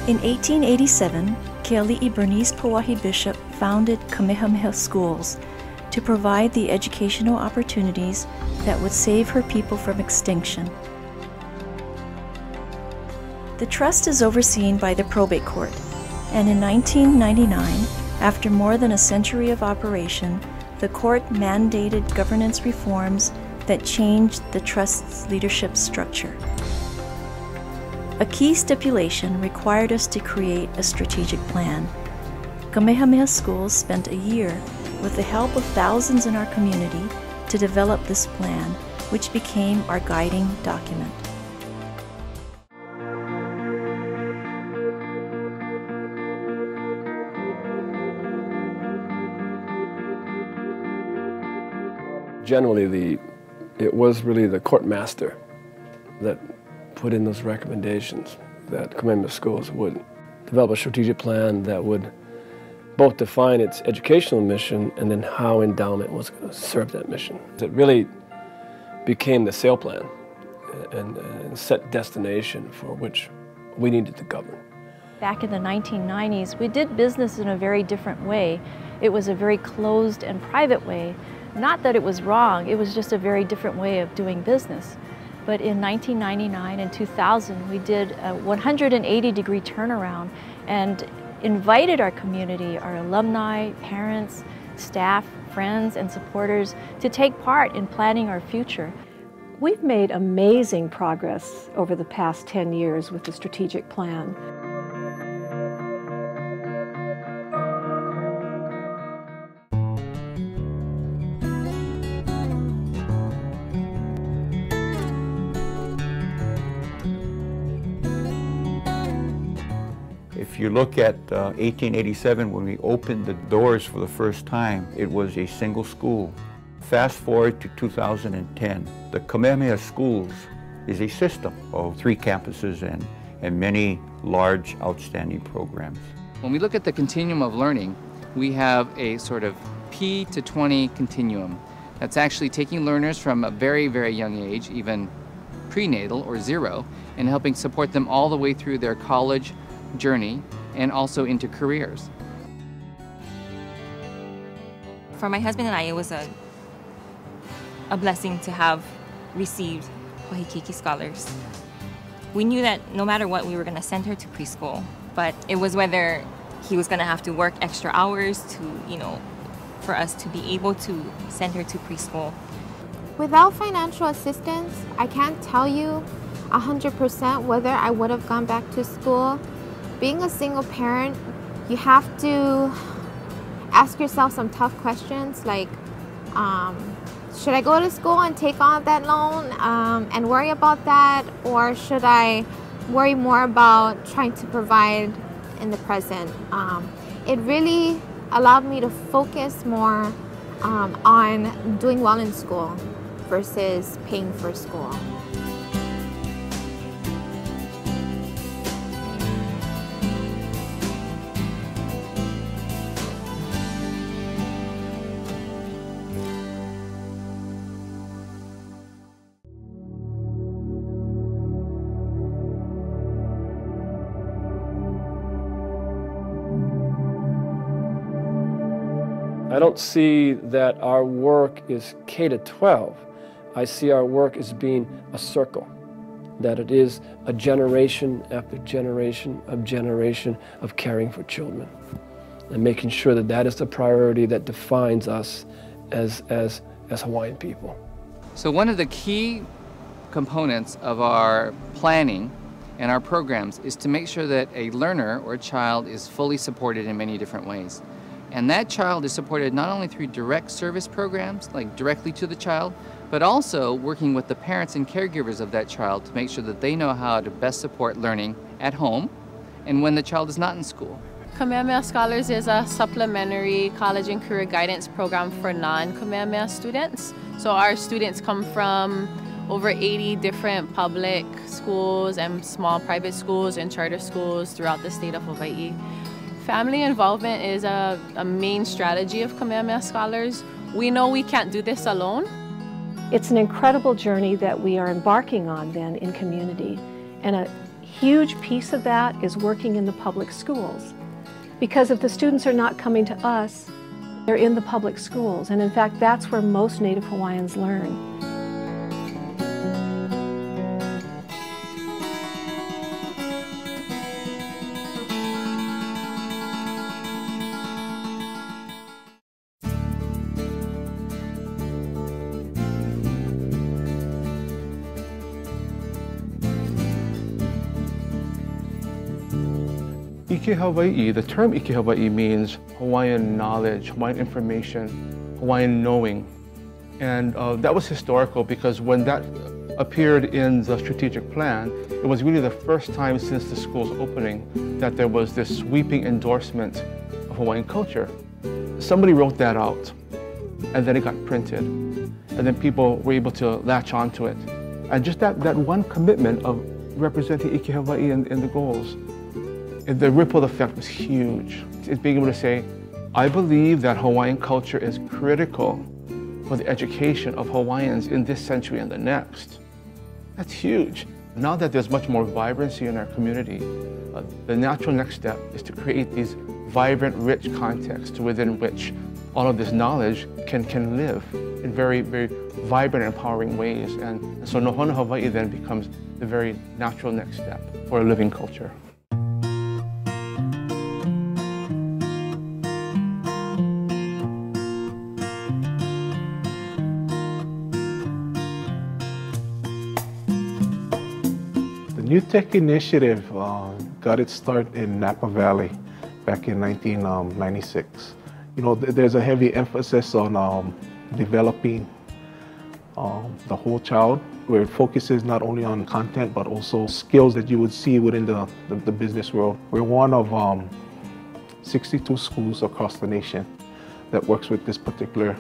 In 1887, Keali'i Bernice Pauahi Bishop founded Kamehameha Schools to provide the educational opportunities that would save her people from extinction. The trust is overseen by the probate court, and in 1999, after more than a century of operation, the court mandated governance reforms that changed the trust's leadership structure. A key stipulation required us to create a strategic plan. Kamehameha Schools spent a year with the help of thousands in our community to develop this plan, which became our guiding document. Generally, it was really the court master that put in those recommendations that Kamehameha Schools would develop a strategic plan that would both define its educational mission and then how Endowment was going to serve that mission. It really became the sail plan and set destination for which we needed to govern. Back in the 1990s, we did business in a very different way. It was a very closed and private way. Not that it was wrong, it was just a very different way of doing business. But in 1999 and 2000, we did a 180-degree turnaround and invited our community, our alumni, parents, staff, friends, and supporters to take part in planning our future. We've made amazing progress over the past 10 years with the strategic plan. If you look at 1887, when we opened the doors for the first time, it was a single school. Fast forward to 2010, the Kamehameha Schools is a system of 3 campuses and many large, outstanding programs. When we look at the continuum of learning, we have a sort of P to 20 continuum. That's actually taking learners from a very, very young age, even prenatal or 0, and helping support them all the way through their college journey and also into careers. For my husband and I, it was a blessing to have received Pohikiki Scholars. We knew that no matter what, we were going to send her to preschool, but it was whether he was going to have to work extra hours to, for us to be able to send her to preschool. Without financial assistance, I can't tell you 100% whether I would have gone back to school. Being a single parent, you have to ask yourself some tough questions like, should I go to school and take on that loan and worry about that, or should I worry more about trying to provide in the present? It really allowed me to focus more on doing well in school versus paying for school. I don't see that our work is K-12. I see our work as being a circle, that it is a generation after generation of caring for children and making sure that that is the priority that defines us as Hawaiian people. So one of the key components of our planning and our programs is to make sure that a learner or a child is fully supported in many different ways. And that child is supported not only through direct service programs, like directly to the child, but also working with the parents and caregivers of that child to make sure that they know how to best support learning at home and when the child is not in school. Kamehameha Scholars is a supplementary college and career guidance program for non-Kamehameha students. So our students come from over 80 different public schools and small private schools and charter schools throughout the state of Hawaii. Family involvement is a main strategy of Kamehameha Scholars. We know we can't do this alone. It's an incredible journey that we are embarking on then in community, and a huge piece of that is working in the public schools. Because if the students are not coming to us, they're in the public schools. And in fact, that's where most Native Hawaiians learn. Ike Hawaii, the term Ike Hawaii means Hawaiian knowledge, Hawaiian information, Hawaiian knowing. And that was historical because when that appeared in the strategic plan, it was really the first time since the school's opening that there was this sweeping endorsement of Hawaiian culture. Somebody wrote that out, and then it got printed. And then people were able to latch onto it. And just that one commitment of representing Ike Hawaii in the goals, the ripple effect was huge. It's being able to say, I believe that Hawaiian culture is critical for the education of Hawaiians in this century and the next. That's huge. Now that there's much more vibrancy in our community, the natural next step is to create these vibrant, rich contexts within which all of this knowledge can live in very, very vibrant and empowering ways. And so Nohona Hawaii then becomes the very natural next step for a living culture. New Tech Initiative got its start in Napa Valley back in 1996. You know, there's a heavy emphasis on developing the whole child, where it focuses not only on content but also skills that you would see within the business world. We're one of 62 schools across the nation that works with this particular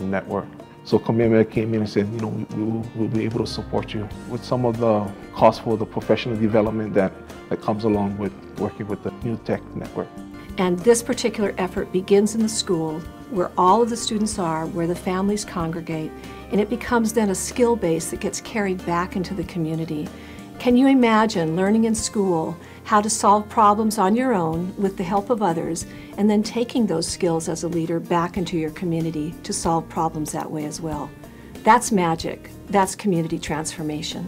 network. So Kamehameha came in and said, you know, we'll be able to support you with some of the costs for the professional development that comes along with working with the New Tech Network. And this particular effort begins in the school where all of the students are, where the families congregate, and it becomes then a skill base that gets carried back into the community. Can you imagine learning in school how to solve problems on your own with the help of others, and then taking those skills as a leader back into your community to solve problems that way as well? That's magic. That's community transformation.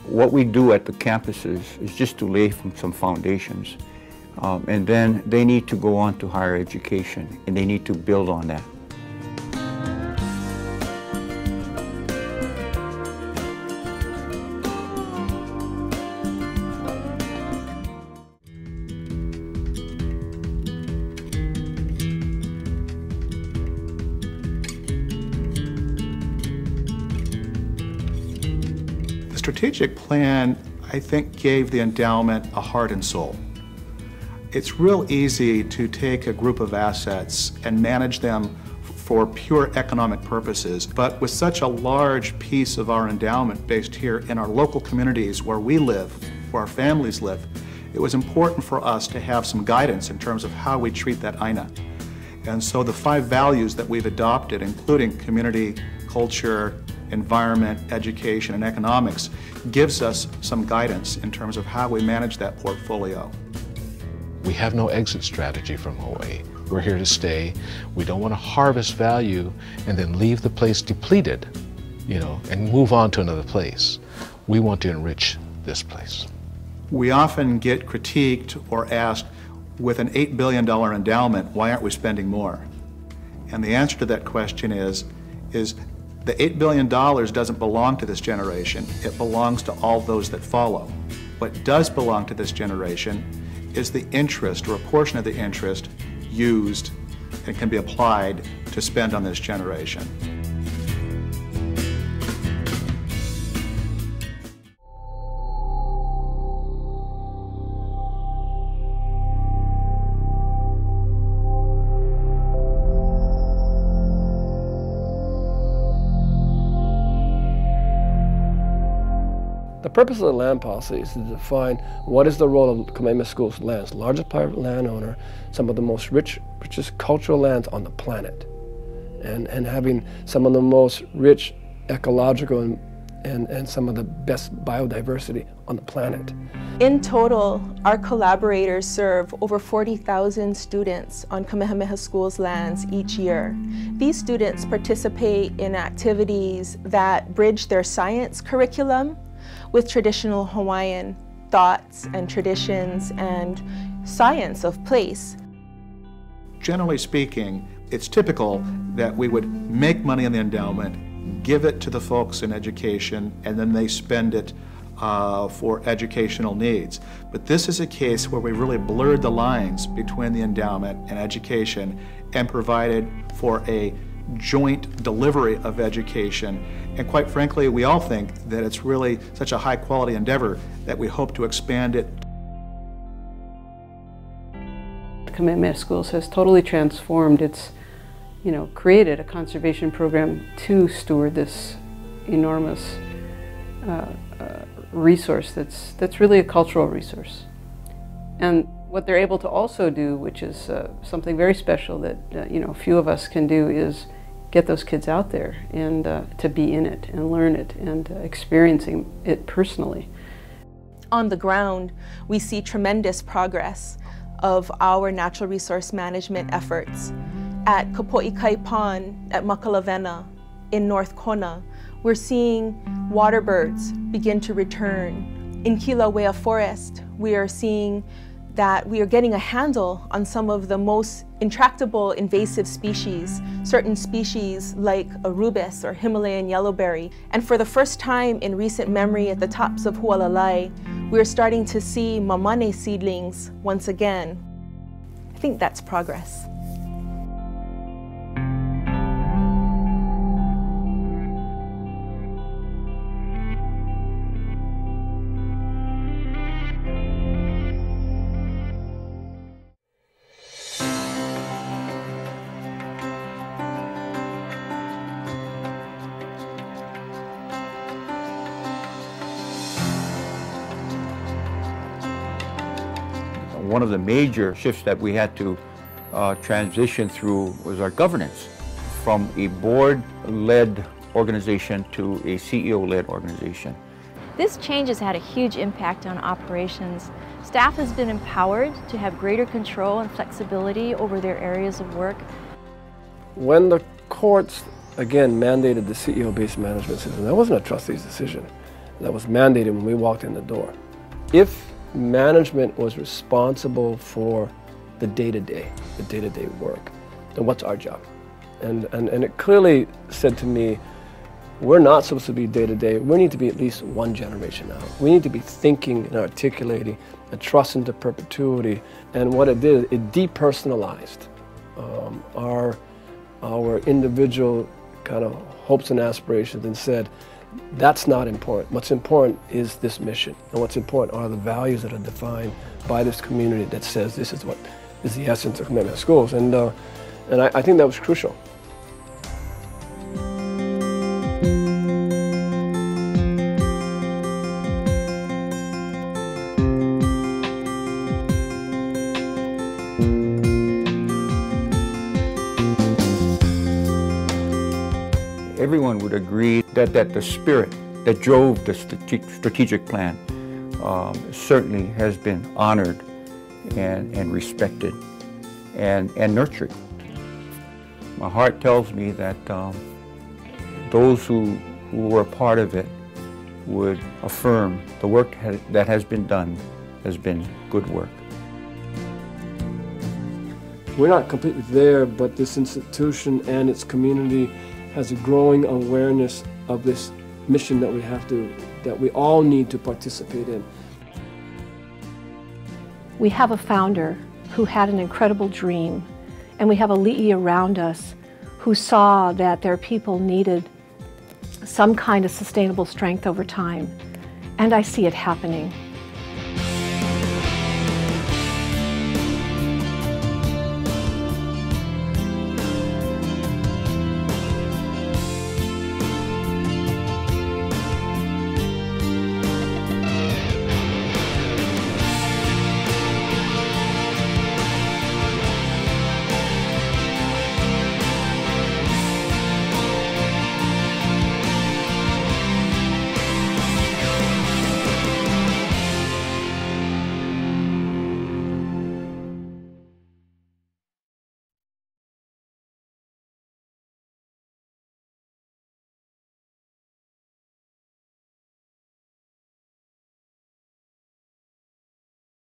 What we do at the campuses is just to lay some foundations. And then they need to go on to higher education, and they need to build on that. The strategic plan, I think, gave the endowment a heart and soul. It's real easy to take a group of assets and manage them for pure economic purposes, but with such a large piece of our endowment based here in our local communities where we live, where our families live, it was important for us to have some guidance in terms of how we treat that aina. And so the 5 values that we've adopted, including community, culture, environment, education, and economics, gives us some guidance in terms of how we manage that portfolio. We have no exit strategy from Hawaii. We're here to stay. We don't want to harvest value and then leave the place depleted, you know, and move on to another place. We want to enrich this place. We often get critiqued or asked, with an $8 billion endowment, why aren't we spending more? And the answer to that question is the $8 billion doesn't belong to this generation. It belongs to all those that follow. What does belong to this generation is the interest, or a portion of the interest, used and can be applied to spend on this generation. The purpose of the land policy is to define what is the role of Kamehameha Schools lands, largest private landowner, some of the most richest cultural lands on the planet, and having some of the most rich ecological and and some of the best biodiversity on the planet. In total, our collaborators serve over 40,000 students on Kamehameha Schools lands each year. These students participate in activities that bridge their science curriculum with traditional Hawaiian thoughts and traditions and science of place. Generally speaking, it's typical that we would make money in the endowment, give it to the folks in education, and then they spend it for educational needs. But this is a case where we really blurred the lines between the endowment and education and provided for a joint delivery of education. And quite frankly, we all think that it's really such a high quality endeavor that we hope to expand it. Kamehameha Schools has totally transformed its, created a conservation program to steward this enormous resource that's really a cultural resource. And what they're able to also do, which is something very special that few of us can do, is get those kids out there and to be in it and learn it and experiencing it personally. On the ground, we see tremendous progress of our natural resource management efforts. At Kapo'ikai Pond at Makalavena in North Kona, we're seeing water birds begin to return. In Kilauea Forest, we are seeing that we are getting a handle on some of the most intractable invasive species, certain species like Arubis or Himalayan yellowberry. And for the first time in recent memory at the tops of Hualalai, we're starting to see mamane seedlings once again. I think that's progress. One of the major shifts that we had to transition through was our governance, from a board-led organization to a CEO-led organization. This change has had a huge impact on operations. Staff has been empowered to have greater control and flexibility over their areas of work. When the courts, again, mandated the CEO-based management system, that wasn't a trustee's decision. That was mandated when we walked in the door. If management was responsible for the day-to-day work, then what's our job? And it clearly said to me, we're not supposed to be day-to-day. We need to be at least one generation out. We need to be thinking and articulating a trust into perpetuity. And what it did, it depersonalized our individual kind of hopes and aspirations and said, that's not important. What's important is this mission. And what's important are the values that are defined by this community that says this is what is the essence of Kamehameha Schools. And I think that was crucial. Everyone would agree that the spirit that drove the strategic plan certainly has been honored and respected and nurtured. My heart tells me that those who were part of it would affirm the work that has been done has been good work. We're not completely there, but this institution and its community has a growing awareness of this mission that we all need to participate in. We have a founder who had an incredible dream, and we have a li'i around us who saw that their people needed some kind of sustainable strength over time. And I see it happening.